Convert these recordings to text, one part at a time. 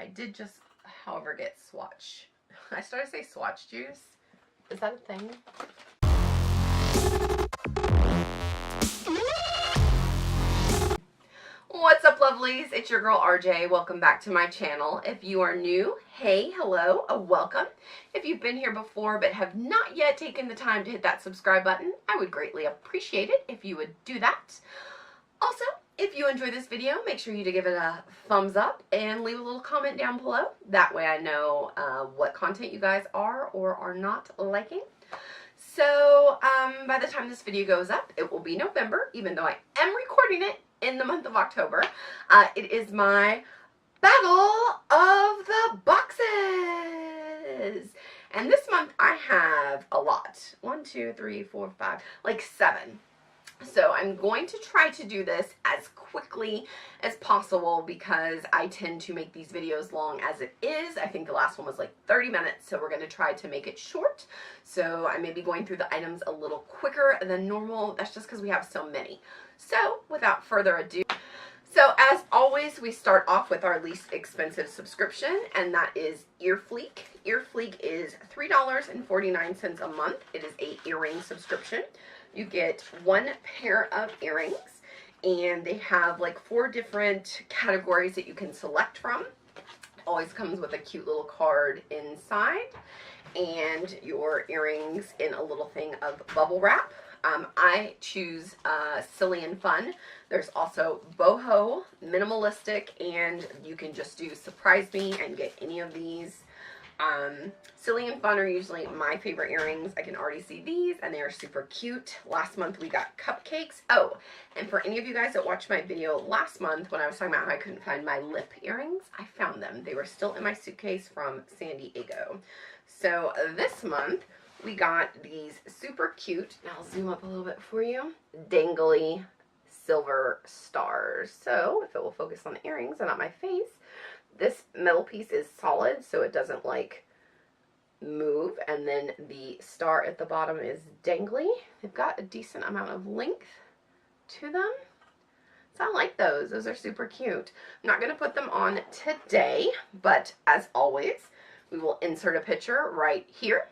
I did just, however, get swatch. I started to say swatch juice. Is that a thing? What's up, lovelies? It's your girl RJ. Welcome back to my channel. If you are new, hey, hello, welcome. If you've been here before but have not yet taken the time to hit that subscribe button, I would greatly appreciate it if you would do that. Also, if you enjoy this video, make sure you give it a thumbs up and leave a little comment down below. That way I know what content you guys are or are not liking. So by the time this video goes up, it will be November, even though I am recording it in the month of October. It is my battle of the boxes. And this month I have a lot. 1, 2, 3, 4, 5, like 7. So I'm going to try to do this as quickly as possible because I tend to make these videos long as it is. I think the last one was like 30 minutes, so we're going to try to make it short. So I may be going through the items a little quicker than normal. That's just because we have so many. So without further ado, so as always, we start off with our least expensive subscription, and that is Earfleek. Earfleek is $3.49 a month. It is an earring subscription. You get 1 pair of earrings, and they have like 4 different categories that you can select from. Always comes with a cute little card inside, and your earrings in a little thing of bubble wrap. I choose Silly and Fun. There's also boho, minimalistic, and you can just do surprise me and get any of these. Silly and Fun are usually my favorite earrings. I can already see these, and they are super cute. Last month we got cupcakes. Oh, and for any of you guys that watched my video last month when I was talking about how I couldn't find my lip earrings, I found them. They were still in my suitcase from San Diego. So this month we got these super cute, now I'll zoom up a little bit for you, dangly silver stars. So if it will focus on the earrings and not my face, this metal piece is solid, so it doesn't like move, and then the star at the bottom is dangly. They've got a decent amount of length to them, so I like those. Those are super cute. I'm not going to put them on today, but as always, we will insert a picture right here.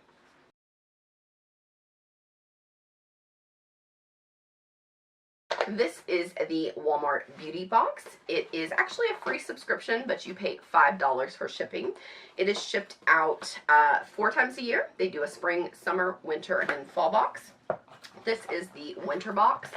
This is the Walmart Beauty Box. It is actually a free subscription, but you pay $5 for shipping. It is shipped out 4 times a year. They do a spring, summer, winter, and fall box. This is the winter box.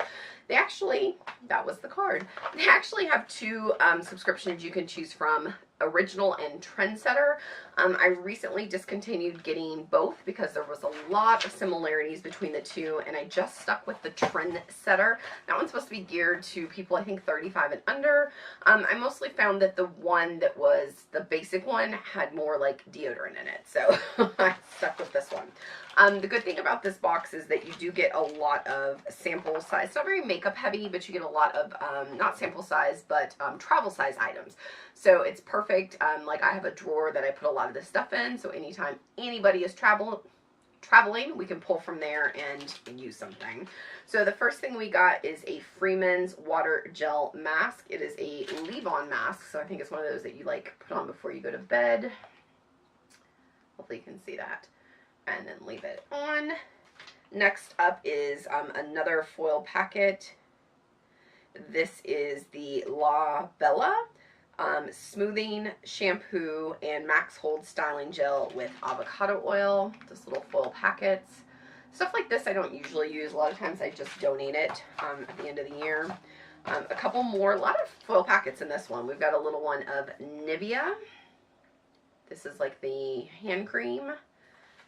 They actually, that was the card. They actually have 2 subscriptions you can choose from, Original and Trendsetter. I recently discontinued getting both because there was a lot of similarities between the 2, and I just stuck with the Trendsetter. That one's supposed to be geared to people, I think, 35 and under. I mostly found that the one that was the basic one had more like deodorant in it, so I stuck with this one. The good thing about this box is that you do get a lot of sample size. It's not very makeup heavy, but you get a lot of, not sample size, but travel size items. So it's perfect. Like I have a drawer that I put a lot of this stuff in, so anytime anybody is traveling, we can pull from there and use something. So the first thing we got is a Freeman's Water Gel Mask. It is a leave-on mask, so I think it's one of those that you like put on before you go to bed. Hopefully you can see that. And then leave it on. Next up is another foil packet. This is the La Bella Smoothing Shampoo and Max Hold Styling Gel with avocado oil. Just little foil packets. Stuff like this I don't usually use. A lot of times I just donate it at the end of the year. A couple more, a lot of foil packets in this one. We've got a little one of Nivea. This is like the hand cream.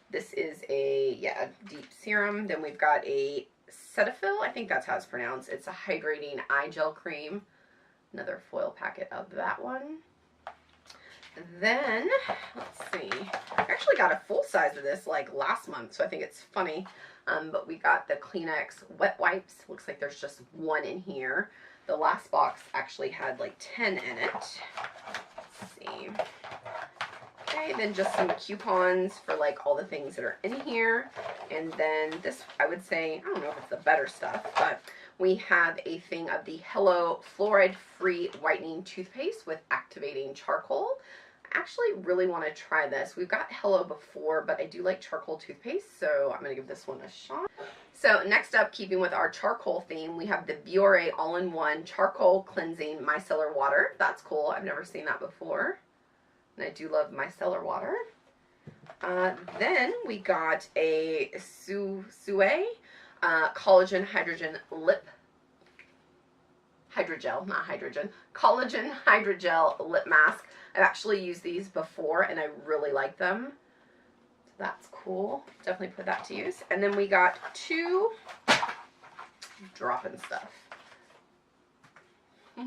This is a, deep serum. Then we've got a Cetaphil. I think that's how it's pronounced. It's a hydrating eye gel cream. Another foil packet of that one. Then, let's see. I actually got a full size of this like last month, so I think it's funny. But we got the Kleenex wet wipes. Looks like there's just 1 in here. The last box actually had like 10 in it. Let's see. Okay, then just some coupons for like all the things that are in here. And then this, I would say, I don't know if it's the better stuff, but we have a thing of the Hello Fluoride Free Whitening Toothpaste with activating charcoal. actually really want to try this. We've got Hello before, but I do like charcoal toothpaste, so I'm going to give this one a shot. So next up, keeping with our charcoal theme, we have the Biore All-in-One Charcoal Cleansing Micellar Water. That's cool. I've never seen that before. And I do love micellar water. Then we got a Sue Collagen Hydrogen Lip Hydrogel, not hydrogen, Collagen Hydrogel Lip Mask. I've actually used these before and I really like them. So that's cool. Definitely put that to use. And then we got two drop-in stuff.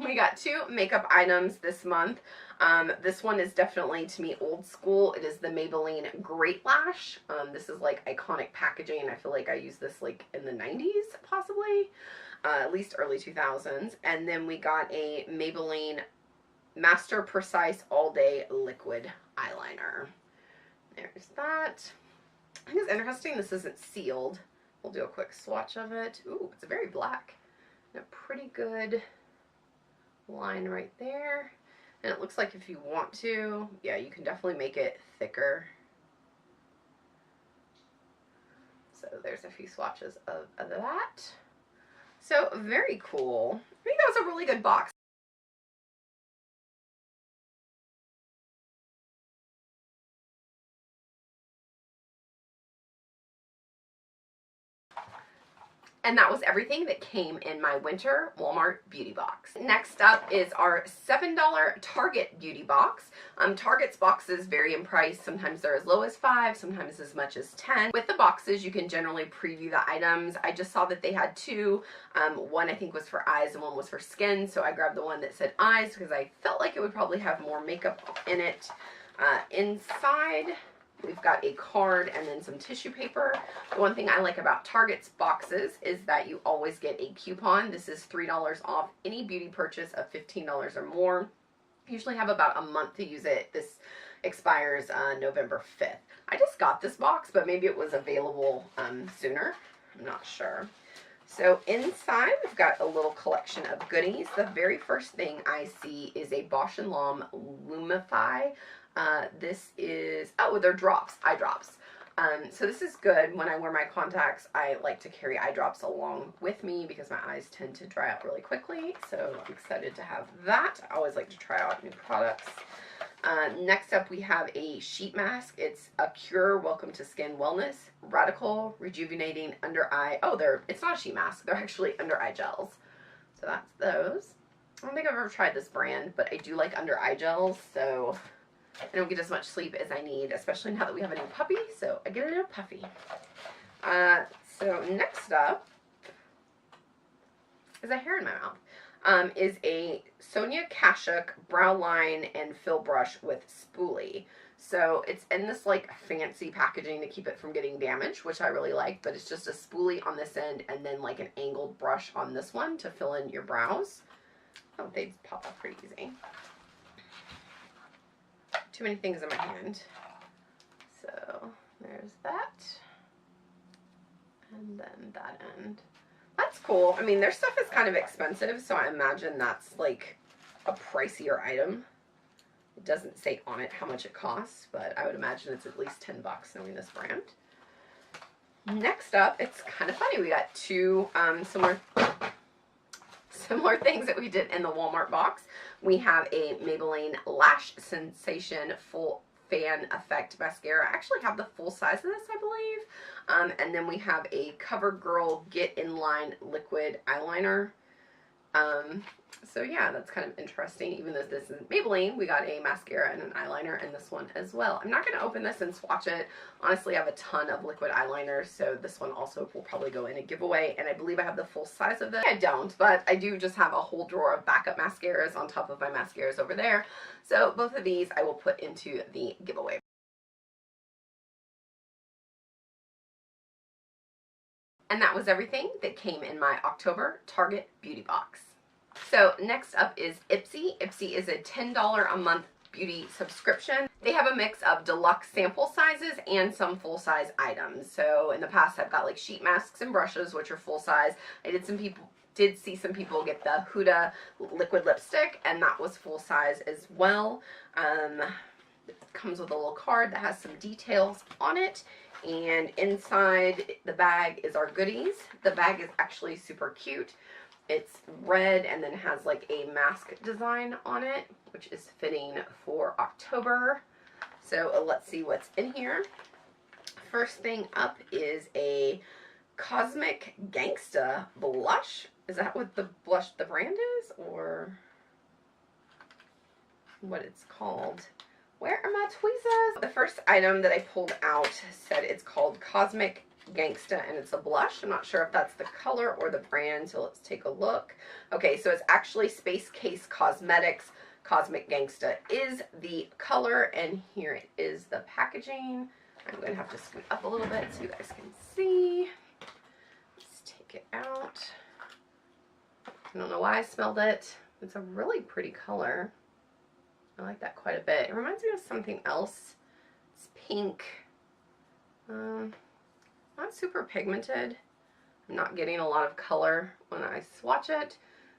We got two makeup items this month. This one is definitely, to me, old school. It is the Maybelline Great Lash. This is like iconic packaging. I feel like I used this like in the 90s, possibly. At least early 2000s. And then we got a Maybelline Master Precise All Day Liquid Eyeliner. There's that. I think it's interesting this isn't sealed. We'll do a quick swatch of it. Ooh, it's very black. And a pretty good line right there. And it looks like if you want to, yeah, you can definitely make it thicker. So there's a few swatches of that. So very cool. I think that was a really good box. And that was everything that came in my winter Walmart beauty box. Next up is our $7 Target beauty box. Target's boxes vary in price. Sometimes they're as low as $5, sometimes as much as $10. With the boxes, you can generally preview the items. I just saw that they had two. One I think was for eyes and one was for skin, so I grabbed the one that said eyes because I felt like it would probably have more makeup in it. Inside, we've got a card and then some tissue paper. The one thing I like about Target's boxes is that you always get a coupon. This is $3 off any beauty purchase of $15 or more. You usually have about a month to use it. This expires November 5th. I just got this box, but maybe it was available sooner. I'm not sure. So inside, we've got a little collection of goodies. The very first thing I see is a Bausch & Lomb Lumify. This is, oh, they're drops, eye drops. So this is good. When I wear my contacts, I like to carry eye drops along with me because my eyes tend to dry out really quickly. So I'm excited to have that. I always like to try out new products. Next up, we have a sheet mask. It's Allure Welcome to Skin Wellness Radical Rejuvenating Under Eye. Oh, it's not a sheet mask. They're actually under eye gels. So that's those. I don't think I've ever tried this brand, but I do like under eye gels. So I don't get as much sleep as I need, especially now that we have a new puppy, so I get a little puffy. So next up is a hair in my mouth. Is a Sonia Kashuk brow line and fill brush with spoolie. So it's in this like fancy packaging to keep it from getting damaged, which I really like, but it's just a spoolie on this end and then like an angled brush on this one to fill in your brows. Oh, they pop up pretty easy. Too many things in my hand. So there's that. And then that end. That's cool. I mean, their stuff is kind of expensive, so I imagine that's like a pricier item. It doesn't say on it how much it costs, but I would imagine it's at least 10 bucks knowing this brand. Next up, it's kind of funny. We got two similar things that we did in the Walmart box. We have a Maybelline Lash Sensation Full Fan Effect Mascara. I actually have the full size of this, I believe. And then we have a CoverGirl Get In Line Liquid Eyeliner. So yeah, that's kind of interesting. Even though this is Maybelline, we got a mascara and an eyeliner in this one as well. I'm not going to open this and swatch it. Honestly, I have a ton of liquid eyeliner, so this one also will probably go in a giveaway. And I believe I have the full size of this. I don't, but I do just have a whole drawer of backup mascaras on top of my mascaras over there. So both of these I will put into the giveaway. And that was everything that came in my October Target beauty box. So next up is Ipsy. Ipsy is a $10 a month beauty subscription. They have a mix of deluxe sample sizes and some full-size items. So in the past I've got like sheet masks and brushes, which are full-size. I did see some people get the Huda liquid lipstick, and that was full-size as well. It comes with a little card that has some details on it. And inside the bag is our goodies. The bag is actually super cute. It's red and then has like a mask design on it, which is fitting for October. So let's see what's in here. First thing up is a Cosmic Gangsta blush. Is that what the blush, the brand is, or what it's called? Where are my tweezers? The first item that I pulled out said it's called Cosmic Gangsta, and it's a blush. I'm not sure if that's the color or the brand, so let's take a look. Okay, so it's actually Space Case Cosmetics. Cosmic Gangsta is the color, and here it is the packaging. I'm going to have to scoot up a little bit so you guys can see. Let's take it out. I don't know why I smelled it. It's a really pretty color. I like that quite a bit. It reminds me of something else. It's pink. Not super pigmented. I'm not getting a lot of color when I swatch it,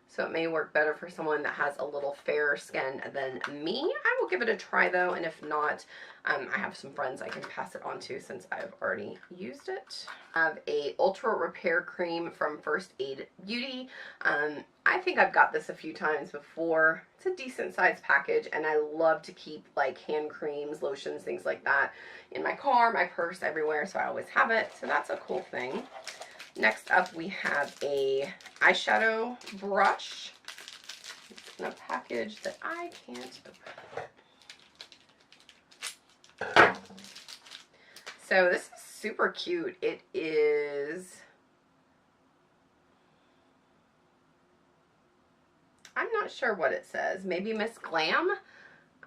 so it may work better for someone that has a little fairer skin than me. I will give it a try though, and if not, I have some friends I can pass it on to since I've already used it. I have a Ultra Repair Cream from First Aid Beauty. I think I've got this a few times before. It's a decent sized package, and I love to keep like hand creams, lotions, things like that in my car, my purse, everywhere, so I always have it. So that's a cool thing. Next up, we have a eyeshadow brush. It's in a package that I can't open. So this is super cute. It is, I'm not sure what it says. Maybe Miss Glam.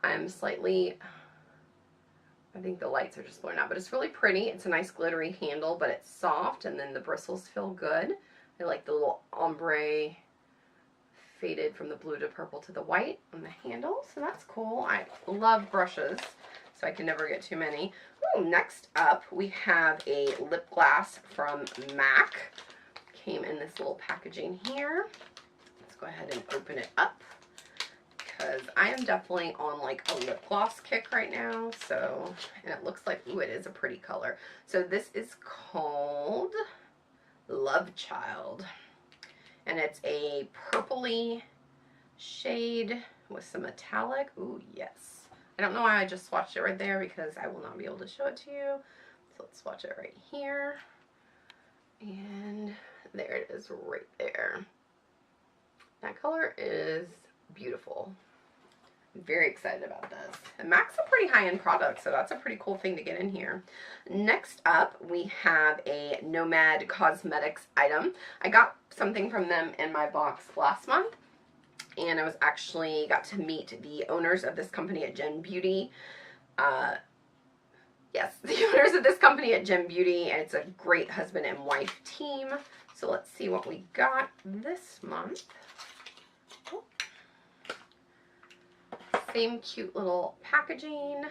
I'm slightly, I think the lights are just blurring out, but it's really pretty. It's a nice glittery handle, but it's soft, and then the bristles feel good. I like the little ombre faded from the blue to purple to the white on the handle, so that's cool. I love brushes, so I can never get too many. Ooh, next up, we have a lip gloss from MAC. Came in this little packaging here. Let's go ahead and open it up, because I am definitely on like a lip gloss kick right now. So, and it looks like, ooh, it is a pretty color. So this is called Love Child, and it's a purpley shade with some metallic. Ooh, yes. I don't know why I just swatched it right there, because I will not be able to show it to you. So let's swatch it right here. And there it is right there. That color is beautiful. I'm very excited about this. And MAC's a pretty high-end product, so that's a pretty cool thing to get in here. Next up, we have a Nomad Cosmetics item. I got something from them in my box last month, and I was actually got to meet the owners of this company at Gen Beauty. Yes, the owners of this company at Gen Beauty, and it's a great husband and wife team. So let's see what we got this month. Same cute little packaging,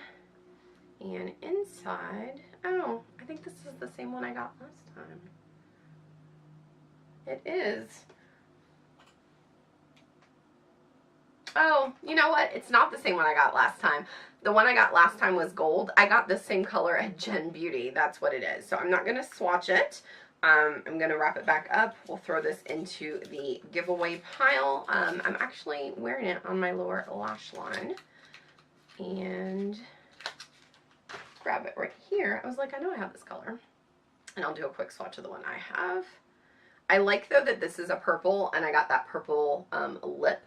and inside, oh, I think this is the same one I got last time. It is. Oh, you know what? It's not the same one I got last time. The one I got last time was gold. I got the same color at Gen Beauty. That's what it is. So I'm not going to swatch it. I'm going to wrap it back up. We'll throw this into the giveaway pile. I'm actually wearing it on my lower lash line. And grab it right here. I was like, I know I have this color. And I'll do a quick swatch of the one I have. I like, though, that this is a purple, and I got that purple lip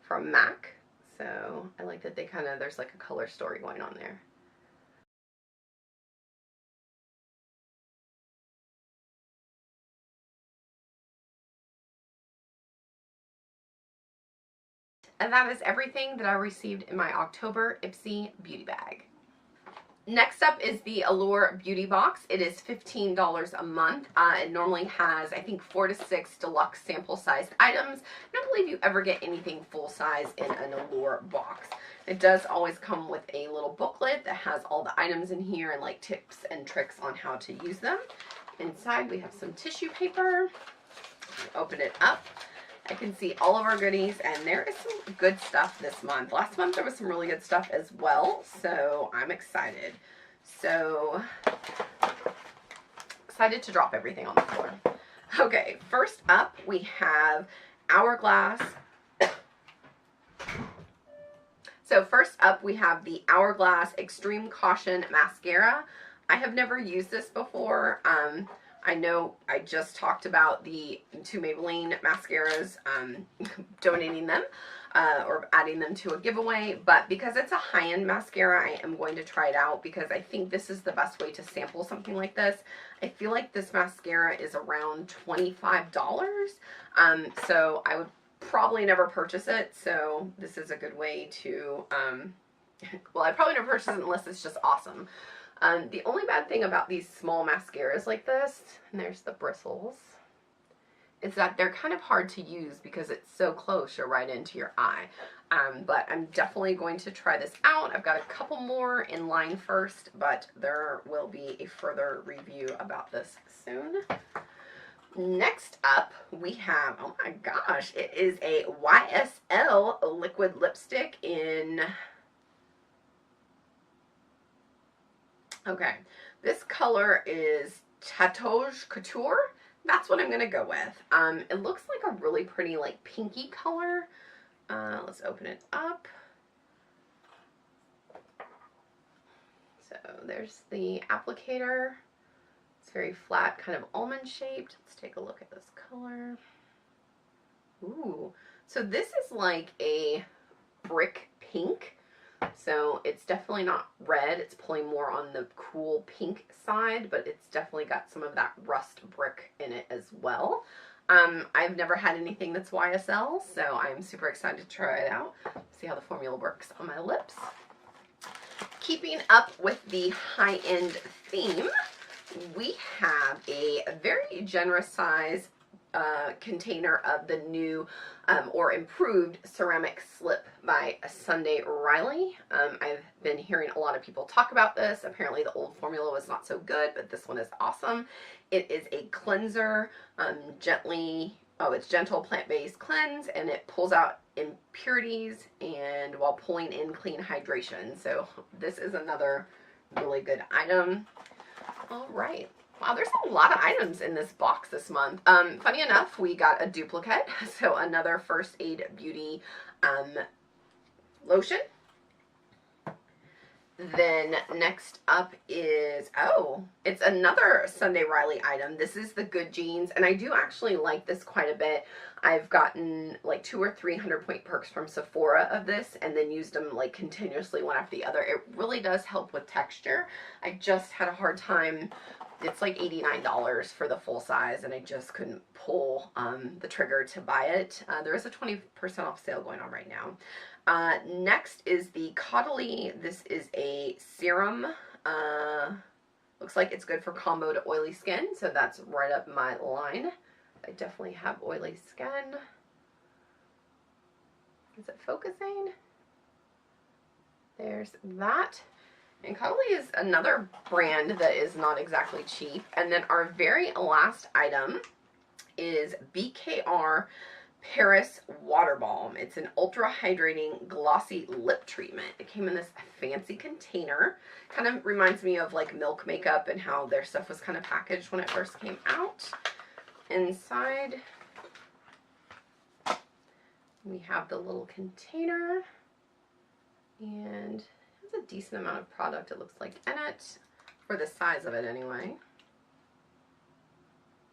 from MAC. So I like that they kind of, there's like a color story going on there. And that is everything that I received in my October Ipsy beauty bag. Next up is the Allure beauty box. It is $15 a month. It normally has, I think, 4 to 6 deluxe sample sized items. I don't believe you ever get anything full size in an Allure box. It does always come with a little booklet that has all the items in here and like tips and tricks on how to use them. Inside we have some tissue paper. Open it up. I can see all of our goodies, and there is some good stuff this month. Last month there was some really good stuff as well, so I'm excited. So excited to drop everything on the floor. Okay, first up we have Hourglass. So first up we have the Hourglass Extreme Caution Mascara. I have never used this before. I know I just talked about the 2 Maybelline mascaras, donating them or adding them to a giveaway, but because it's a high-end mascara, I am going to try it out because I think this is the best way to sample something like this. I feel like this mascara is around $25, so I would probably never purchase it, so this is a good way to, well, I'd probably never purchase it unless it's just awesome. The only bad thing about these small mascaras like this, and there's the bristles, is that they're kind of hard to use because it's so close, you're right into your eye. But I'm definitely going to try this out. I've got a couple more in line first, but there will be a further review about this soon. Next up, we have, oh my gosh, it is a YSL liquid lipstick in... Okay, this color is Tatouage Couture. That's what I'm going to go with. It looks like a really pretty, like, pinky color. Let's open it up. So there's the applicator. It's very flat, kind of almond shaped. Let's take a look at this color. Ooh, so this is like a brick pink. So it's definitely not red, it's pulling more on the cool pink side, but it's definitely got some of that rust brick in it as well. I've never had anything that's YSL, so I'm super excited to try it out, see how the formula works on my lips. Keeping up with the high-end theme, we have a very generous size container of the new or improved ceramic slip by Sunday Riley. I've been hearing a lot of people talk about this. Apparently the old formula was not so good, but this one is awesome. It is a cleanser, it's gentle plant-based cleanse, and it pulls out impurities and while pulling in clean hydration. So this is another really good item. All right. Wow, there's a lot of items in this box this month. Funny enough, we got a duplicate, so another First Aid Beauty lotion. Then next up is, oh, it's another Sunday Riley item. This is the Good Jeans, and I do actually like this quite a bit. I've gotten like 200 or 300 point perks from Sephora of this, and then used them like continuously one after the other. It really does help with texture. I just had a hard time. It's like $89 for the full size, and I just couldn't pull the trigger to buy it. There is a 20% off sale going on right now. Next is the Caudalie. This is a serum. Looks like it's good for combo to oily skin, so that's right up my line. I definitely have oily skin. Is it focusing? There's that. And Caudalie is another brand that is not exactly cheap. And then our very last item is BKR Paris Water Balm. It's an ultra hydrating glossy lip treatment. It came in this fancy container. Kind of reminds me of like Milk Makeup and how their stuff was kind of packaged when it first came out. Inside we have the little container, and it's a decent amount of product, it looks like, in it, for the size of it anyway.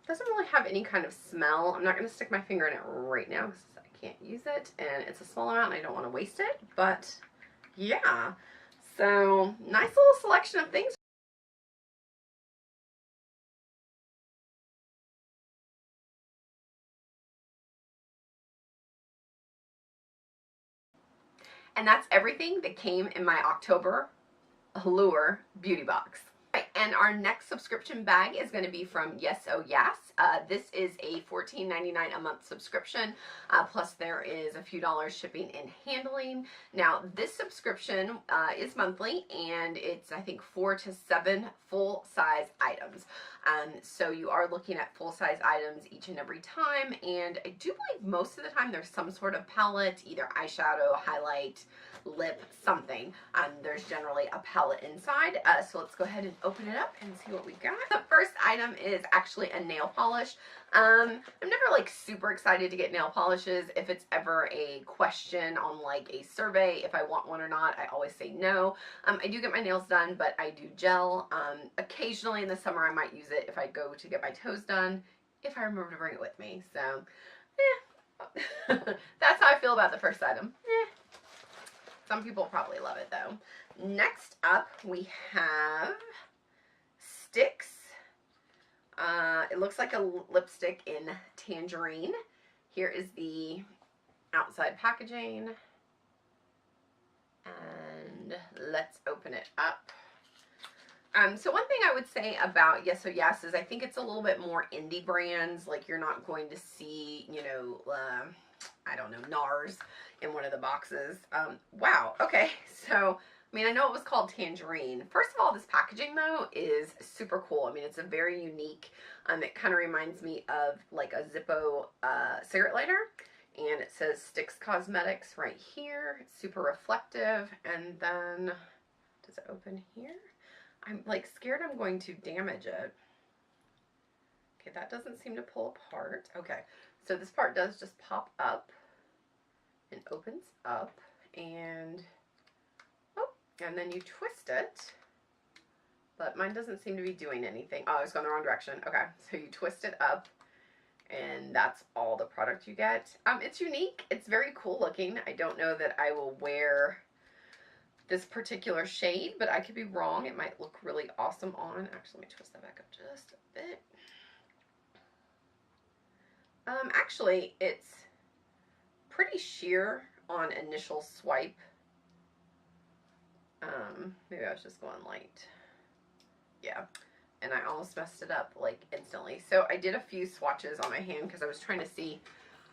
Doesn't really have any kind of smell. I'm not going to stick my finger in it right now because I can't use it, and it's a small amount and I don't want to waste it, but yeah. So, nice little selection of things. And that's everything that came in my October Allure beauty box. Right, and our next subscription bag is going to be from xoxoRajshel. This is a $14.99 a month subscription, plus there is a few dollars shipping and handling. Now, this subscription is monthly, and it's, I think, 4 to 7 full-size items. So you are looking at full-size items each and every time, and I do believe most of the time there's some sort of palette, either eyeshadow, highlight, lip, something. There's generally a palette inside, so let's go ahead and open it up and see what we got. The first item is actually a nail polish. I'm never like super excited to get nail polishes. If it's ever a question on like a survey if I want one or not, I always say no. I do get my nails done, but I do gel. Occasionally in the summer I might use it if I go to get my toes done, if I remember to bring it with me. So that's how I feel about the first item. Some people probably love it though. Next up we have sticks. It looks like a lipstick in tangerine. Here is the outside packaging, and let's open it up. So one thing I would say about xoxoRajshel is I think it's a little bit more indie brands. Like, you're not going to see, you know, I don't know, NARS in one of the boxes. Wow, okay, so I mean, I know it was called Tangerine. First of all, this packaging, though, is super cool. I mean, it's a very unique, it kind of reminds me of, like, a Zippo cigarette lighter. And it says Sticks Cosmetics right here. It's super reflective. And then, does it open here? I'm, like, scared I'm going to damage it. Okay, that doesn't seem to pull apart. Okay, so this part does just pop up and opens up. And then you twist it, but mine doesn't seem to be doing anything. Oh, I was going the wrong direction. Okay, so you twist it up, and that's all the product you get. It's unique. It's very cool looking. I don't know that I will wear this particular shade, but I could be wrong. It might look really awesome on. Actually, let me twist that back up just a bit. Actually, it's pretty sheer on initial swipe. Maybe I was just going light. Yeah, and I almost messed it up like instantly. So I did a few swatches on my hand because I was trying to see.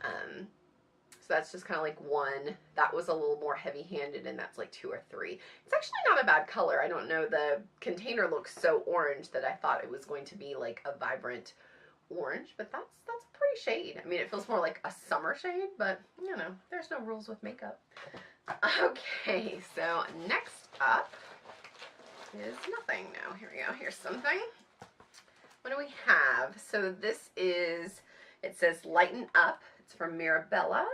So that's just kind of like one. That was a little more heavy-handed, and that's like 2 or 3. It's actually not a bad color. I don't know. The container looks so orange that I thought it was going to be like a vibrant orange, but that's a pretty shade. I mean, it feels more like a summer shade, but you know, there's no rules with makeup. Okay, so next up is nothing now. Here we go. Here's something. What do we have? So this is, it says Lighten Up. It's from Mirabella.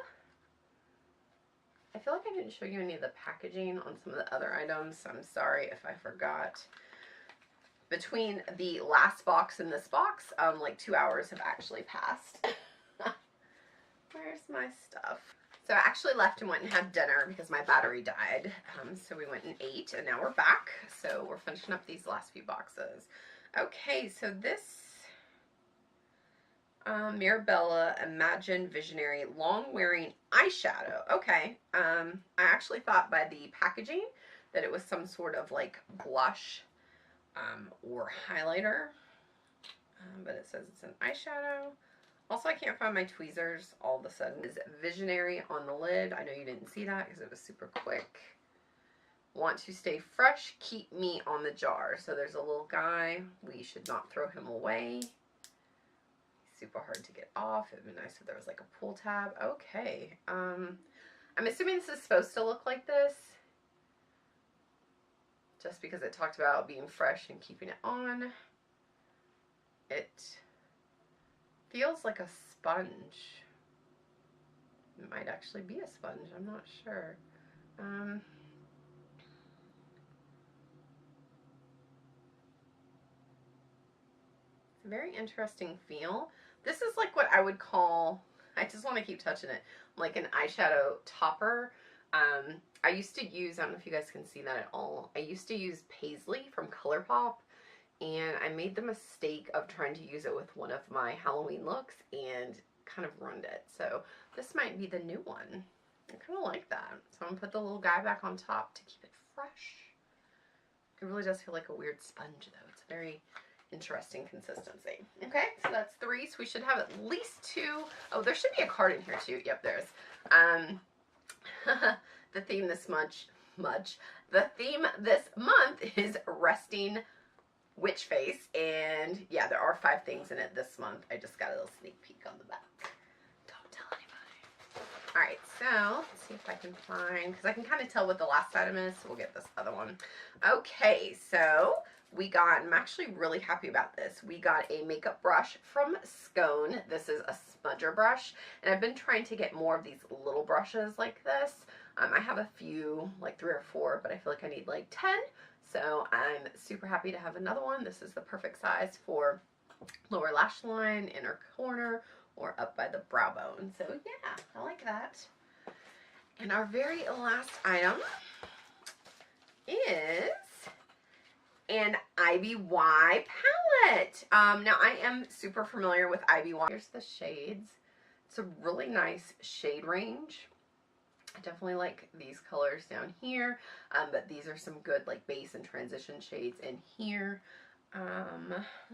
I feel like I didn't show you any of the packaging on some of the other items. I'm sorry if I forgot. Between the last box and this box, like 2 hours have actually passed. Where's my stuff? So I actually left and went and had dinner because my battery died. So we went and ate, and now we're back. So we're finishing up these last few boxes. Okay, so this Mirabella Imagine Visionary Long Wearing Eyeshadow. Okay, I actually thought by the packaging that it was some sort of like blush or highlighter, but it says it's an eyeshadow. Also, I can't find my tweezers all of a sudden. Is Visionary on the lid. I know you didn't see that because it was super quick. Want to stay fresh, keep me on the jar. So there's a little guy. We should not throw him away. Super hard to get off. It would be nice if there was like a pull tab. Okay. I'm assuming this is supposed to look like this, just because it talked about being fresh and keeping it on. It feels like a sponge. It might actually be a sponge. I'm not sure. It's a very interesting feel. This is like what I would call, I just want to keep touching it, like an eyeshadow topper. I used to use, I don't know if you guys can see that at all, I used to use Paisley from ColourPop, and I made the mistake of trying to use it with one of my Halloween looks and kind of ruined it. So this might be the new one. I kind of like that. So I'm going to put the little guy back on top to keep it fresh. I It really does feel like a weird sponge, though. It's very interesting consistency. Okay, so that's 3. So we should have at least 2. Oh, there should be a card in here too. Yep, there's. The theme this the theme this month is resting witch face, and yeah, there are 5 things in it this month. I just got a little sneak peek on the back. Don't tell anybody. All right, so let's see if I can find, because I can kind of tell what the last item is, so we'll get this other one. Okay, so we got, I'm actually really happy about this. We got a makeup brush from Scone. This is a smudger brush, and I've been trying to get more of these little brushes like this. I have a few, like 3 or 4, but I feel like I need like 10. So I'm super happy to have another one. This is the perfect size for lower lash line, inner corner, or up by the brow bone. So yeah, I like that. And our very last item is an IBY palette. Now I am super familiar with IBY. Here's the shades. It's a really nice shade range. I definitely like these colors down here, but these are some good like base and transition shades in here.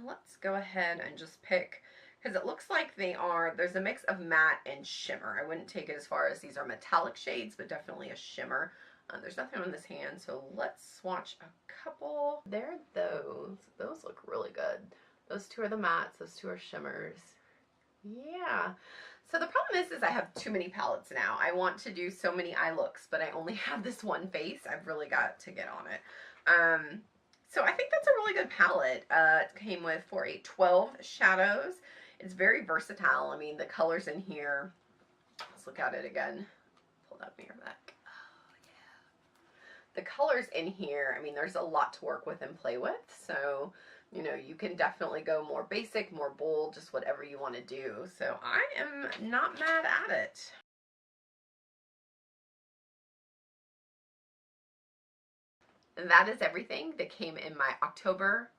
Let's go ahead and just pick, because it looks like there's a mix of matte and shimmer. I wouldn't take it as far as these are metallic shades, but definitely a shimmer. There's nothing on this hand, so let's swatch a couple. There, those look really good. Those 2 are the mattes, those 2 are shimmers. Yeah. So the problem is I have too many palettes now. I want to do so many eye looks, but I only have this one face. I've really got to get on it. So I think that's a really good palette. It came with 12 shadows. It's very versatile. I mean, the colors in here, let's look at it again. Pull that mirror back. Oh, yeah. The colors in here, I mean, there's a lot to work with and play with. So, you know, you can definitely go more basic, more bold, just whatever you want to do. So I am not mad at it. And that is everything that came in my October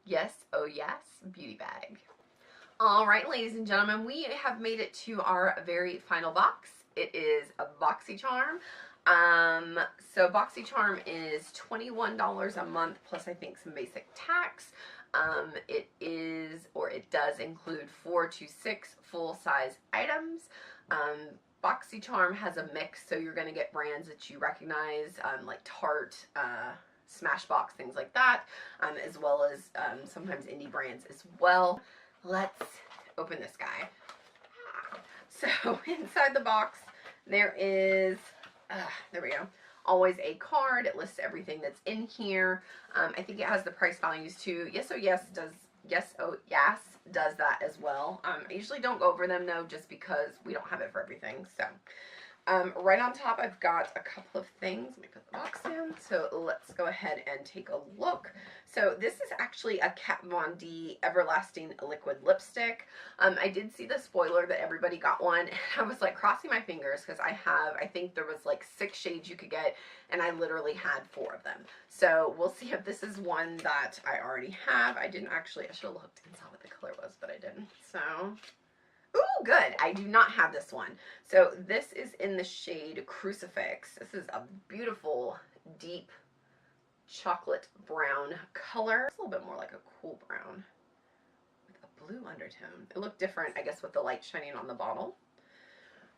Yes, Oh Yes beauty bag. All right, ladies and gentlemen, we have made it to our very final box. It is a BoxyCharm. So BoxyCharm is $21 a month plus I think some basic tax. It does include 4 to 6 full-size items. BoxyCharm has a mix, so you're going to get brands that you recognize, like Tarte, Smashbox, things like that, as well as sometimes indie brands as well. Let's open this guy. So inside the box, there is, there we go. Always a card. It lists everything that's in here. I think it has the price values too. Yes, oh yes does that as well. I usually don't go over them though, just because we don't have it for everything. So right on top, I've got a couple of things. Let me put the box down. So let's go ahead and take a look. So this is actually a Kat Von D Everlasting Liquid Lipstick. I did see the spoiler that everybody got one. And I was like crossing my fingers because I think there was like 6 shades you could get, and I literally had 4 of them. So we'll see if this is one that I already have. I should have looked and saw what the color was, but I didn't. So, ooh, good. I do not have this one. So this is in the shade Crucifix. This is a beautiful, deep chocolate brown color. It's a little bit more like a cool brown with a blue undertone. It looked different, I guess, with the light shining on the bottle.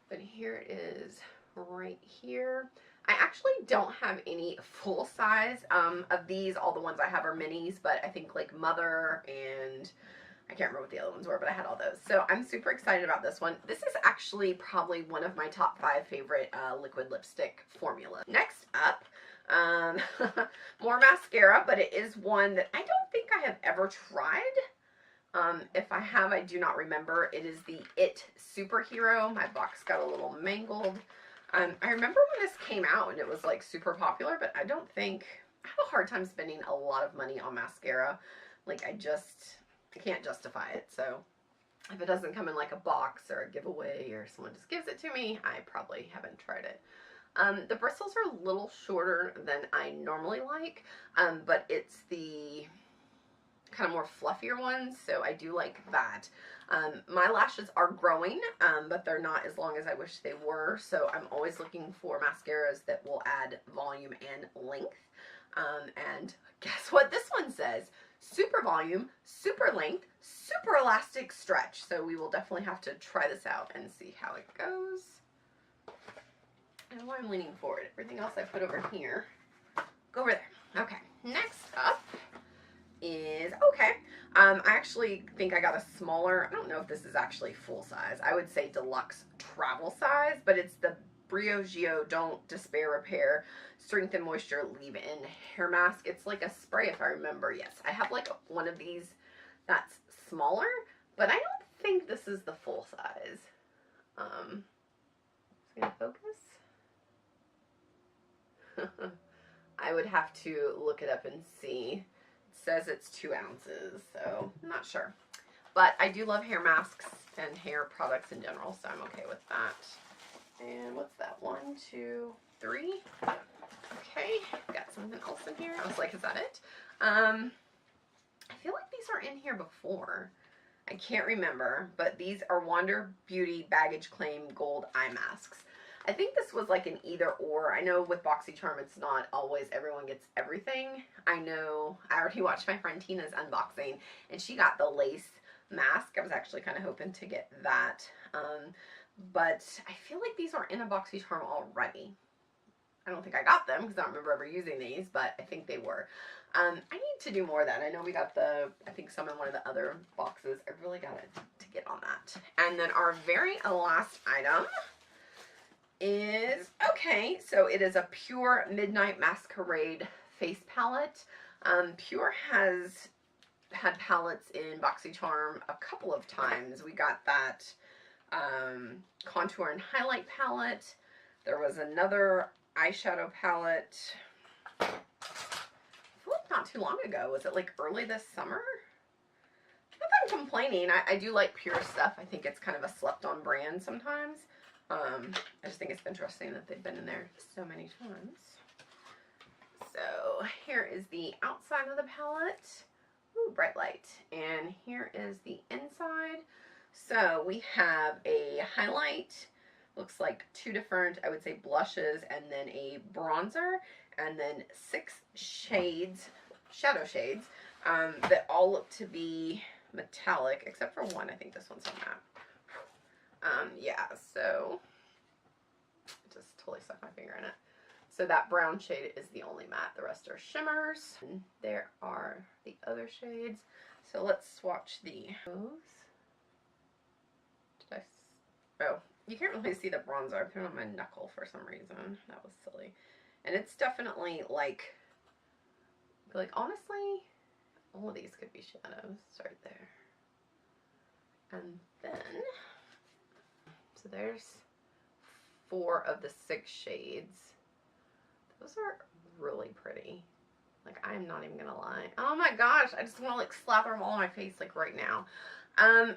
But here it is right here. I actually don't have any full size of these. All the ones I have are minis, but I think like Mother and I can't remember what the other ones were, but I had all those. So I'm super excited about this one. This is actually probably one of my top 5 favorite liquid lipstick formula. Next up, more mascara, but it is one that I don't think I have ever tried. If I have, I do not remember. It is the It Superhero. My box got a little mangled. I remember when this came out and it was like super popular, but I have a hard time spending a lot of money on mascara. Like I can't justify it. So if it doesn't come in like a box or a giveaway or someone just gives it to me, I probably haven't tried it. The bristles are a little shorter than I normally like, but it's the kind of more fluffier ones, so I do like that. My lashes are growing, but they're not as long as I wish they were, so I'm always looking for mascaras that will add volume and length. And guess what this one says? Super volume, super length, super elastic stretch. So we will definitely have to try this out and see how it goes. I know why I'm leaning forward. Everything else I put over here. Go over there. Okay, next up is, I actually think I got a smaller, I don't know if this is actually full size. I would say deluxe travel size, but it's the Briogeo Don't Despair Repair Strength and Moisture Leave-In Hair Mask. It's like a spray, if I remember. Yes, I have like one of these that's smaller, but I don't think this is the full size. Is it gonna focus? I would have to look it up and see. It says it's 2 ounces, so I'm not sure. But I do love hair masks and hair products in general, so I'm okay with that. And what's that? 1, 2, 3. Okay, got something else in here. I was like, is that it? I feel like these are in here before. I can't remember, but these are Wander Beauty Baggage Claim Gold Eye Masks. I think this was like an either or. I know with BoxyCharm it's not always everyone gets everything. I know I already watched my friend Tina's unboxing and she got the lace mask. I was actually kind of hoping to get that. But I feel like these are in a BoxyCharm already. I don't think I got them because I don't remember ever using these, but I think they were. I need to do more of that. I know we got I think some in one of the other boxes. I really got to get on that. And then our very last item is, so it is a Pure Midnight Masquerade face palette. Pure has had palettes in BoxyCharm a couple of times. We got that contour and highlight palette. There was another eyeshadow palette, I feel like not too long ago. Was it like early this summer? Not that I'm complaining. I do like Pure stuff. I think it's kind of a slept on brand sometimes. I just think it's interesting that they've been in there so many times. So here is the outside of the palette. Ooh, bright light. And here is the inside. So we have a highlight, looks like 2 different, I would say, blushes, and then a bronzer, and then 6 shades, shadow shades, that all look to be metallic, except for one. I think this one's on matte. Yeah, so just totally stuck my finger in it. So that brown shade is the only matte. The rest are shimmers. And there are the other shades. So let's swatch the Oh, you can't really see the bronzer. I put it on my knuckle for some reason. That was silly. And it's definitely like honestly, all of these could be shadows. Right there. And then, so there's 4 of the 6 shades. Those are really pretty. Like, I am not even gonna lie. Oh my gosh, I just want to like slather them all on my face like right now.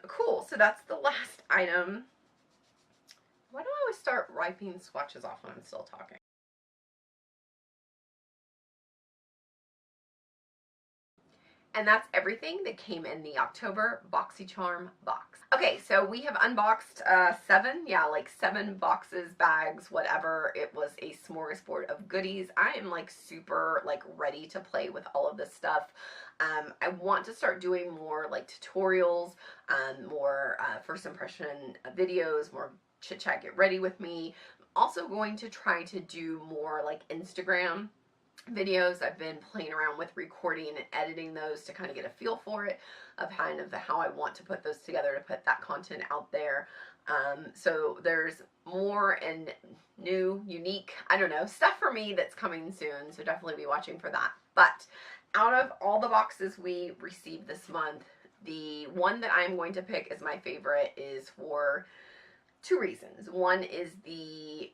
Cool. So that's the last item. Why do I always start wiping swatches off when I'm still talking? And that's everything that came in the October BoxyCharm box. Okay, so we have unboxed 7 boxes, bags, whatever. It was a smorgasbord of goodies. I am like super like ready to play with all of this stuff. I want to start doing more like tutorials, more first impression videos, more chit chat, get ready with me. I'm also going to try to do more like Instagram videos. I've been playing around with recording and editing those to kind of get a feel for it, of kind of how I want to put those together to put that content out there. So there's more and new, unique, I don't know, stuff for me that's coming soon, so definitely be watching for that. But out of all the boxes we received this month, the one that I'm going to pick as my favorite is for 2 reasons. One is the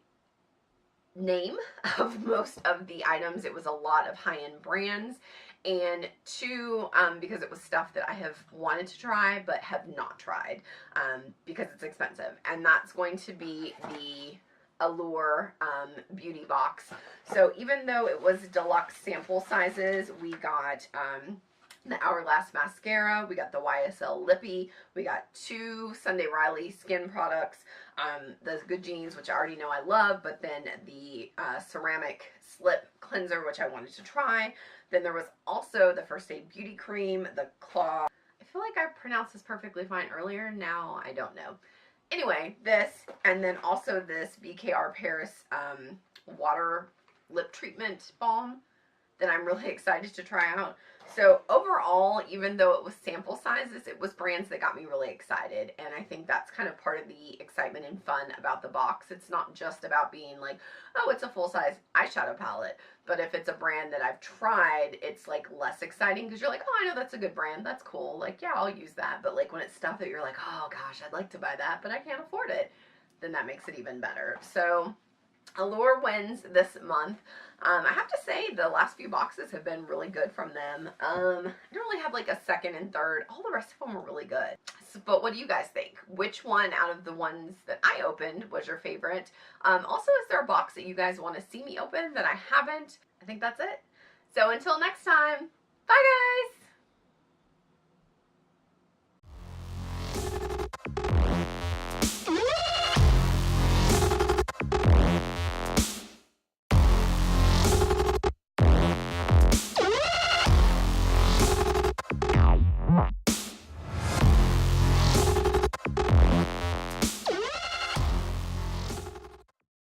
name of most of the items. It was a lot of high-end brands, and 2, because it was stuff that I have wanted to try but have not tried, because it's expensive, and that's going to be the Allure beauty box. So even though it was deluxe sample sizes, we got the Hourglass mascara, we got the YSL lippy, we got 2 Sunday Riley skin products, the Good Genes, which I already know I love, but then the ceramic slip cleanser, which I wanted to try. Then there was also the First Aid Beauty Cream, the Claw. I feel like I pronounced this perfectly fine earlier, now I don't know. Anyway, this, and then also this BKR Paris water lip treatment balm that I'm really excited to try out. So overall, even though it was sample sizes, it was brands that got me really excited, and I think that's kind of part of the excitement and fun about the box. It's not just about being like, oh, it's a full-size eyeshadow palette, but if it's a brand that I've tried, it's like less exciting because you're like, oh, I know that's a good brand, that's cool, like, yeah, I'll use that. But like when it's stuff that you're like, oh gosh, I'd like to buy that, but I can't afford it, then that makes it even better. So Allure wins this month. I have to say the last few boxes have been really good from them. I don't really have like a second and third. All the rest of them were really good. So, but what do you guys think? Which one out of the ones that I opened was your favorite? Also, is there a box that you guys want to see me open that I haven't? I think that's it. So until next time, bye guys!